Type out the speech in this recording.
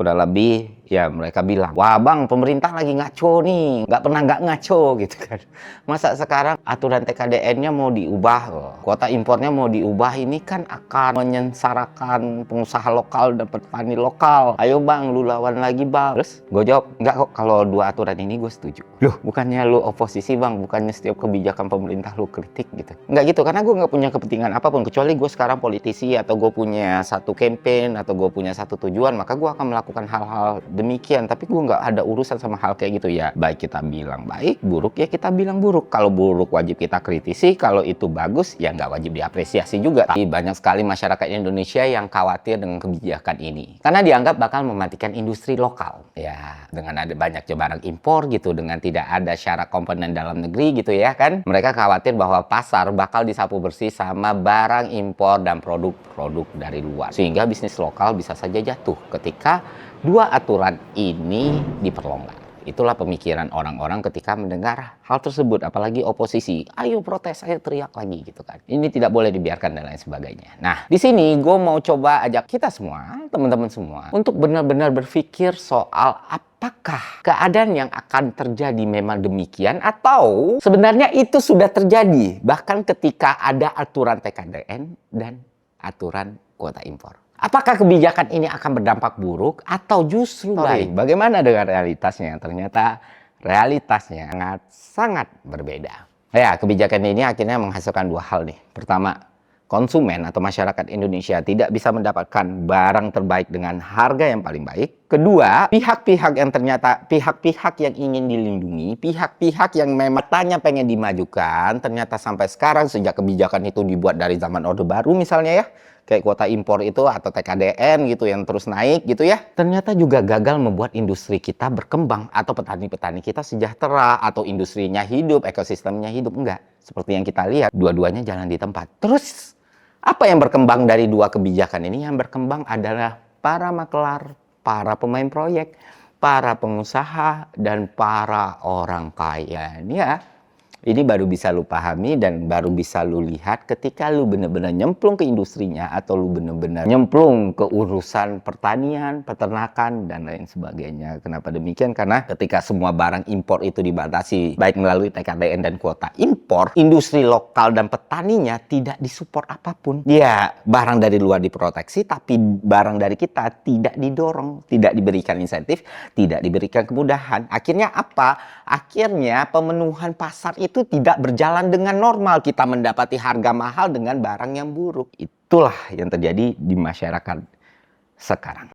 Kurang lebih ya mereka bilang, wah bang, pemerintah lagi ngaco nih, nggak pernah nggak ngaco gitu kan. Masa sekarang aturan TKDN-nya mau diubah, kuota impornya mau diubah, ini kan akan menyengsarakan pengusaha lokal dan petani lokal. Ayo bang, lu lawan lagi bang. Terus gue jawab, nggak kok, kalau dua aturan ini gue setuju. Loh, bukannya lu oposisi bang, bukannya setiap kebijakan pemerintah lu kritik gitu. Nggak gitu, karena gue nggak punya kepentingan apapun, kecuali gue sekarang politisi atau gue punya satu campaign atau gue punya satu tujuan, maka gue akan melakukan hal-hal demikian. Tapi gue nggak ada urusan sama hal kayak gitu ya. Baik kita bilang baik, buruk ya kita bilang buruk. Kalau buruk wajib kita kritisi, kalau itu bagus ya nggak wajib diapresiasi juga. Tapi banyak sekali masyarakat Indonesia yang khawatir dengan kebijakan ini karena dianggap bakal mematikan industri lokal ya, dengan ada banyak barang impor gitu, dengan tidak ada syarat komponen dalam negeri gitu ya kan. Mereka khawatir bahwa pasar bakal disapu bersih sama barang impor dan produk-produk dari luar, sehingga bisnis lokal bisa saja jatuh ketika dua aturan ini diperlonggar. Itulah pemikiran orang-orang ketika mendengar hal tersebut, apalagi oposisi. Ayo protes, ayo teriak lagi gitu kan. Ini tidak boleh dibiarkan dan lain sebagainya. Nah, di sini gue mau coba ajak kita semua, teman-teman semua, untuk benar-benar berpikir soal apakah keadaan yang akan terjadi memang demikian atau sebenarnya itu sudah terjadi bahkan ketika ada aturan TKDN dan aturan kuota impor. Apakah kebijakan ini akan berdampak buruk atau justru baik? Bagaimana dengan realitasnya? Ternyata realitasnya sangat berbeda. Ya, kebijakan ini akhirnya menghasilkan dua hal nih. Pertama, konsumen atau masyarakat Indonesia tidak bisa mendapatkan barang terbaik dengan harga yang paling baik. Kedua, pihak-pihak yang ternyata pihak-pihak yang ingin dilindungi, pihak-pihak yang memang tanya pengen dimajukan, ternyata sampai sekarang sejak kebijakan itu dibuat dari zaman Orde Baru misalnya ya, kayak kuota impor itu atau TKDN gitu yang terus naik gitu ya, ternyata juga gagal membuat industri kita berkembang atau petani-petani kita sejahtera atau industrinya hidup, ekosistemnya hidup. Enggak, seperti yang kita lihat, dua-duanya jalan di tempat. Terus apa yang berkembang dari dua kebijakan ini? Yang berkembang adalah para makelar, para pemain proyek, para pengusaha, dan para orang kaya. Ya, ini baru bisa lu pahami dan baru bisa lu lihat ketika lu benar-benar nyemplung ke industrinya atau lu benar-benar nyemplung ke urusan pertanian, peternakan, dan lain sebagainya. Kenapa demikian? Karena ketika semua barang impor itu dibatasi baik melalui TKDN dan kuota impor, industri lokal dan petaninya tidak disupport apapun. Ya, barang dari luar diproteksi, tapi barang dari kita tidak didorong, tidak diberikan insentif, tidak diberikan kemudahan. Akhirnya apa? Akhirnya pemenuhan pasar itu tidak berjalan dengan normal. Kita mendapati harga mahal dengan barang yang buruk. Itulah yang terjadi di masyarakat sekarang.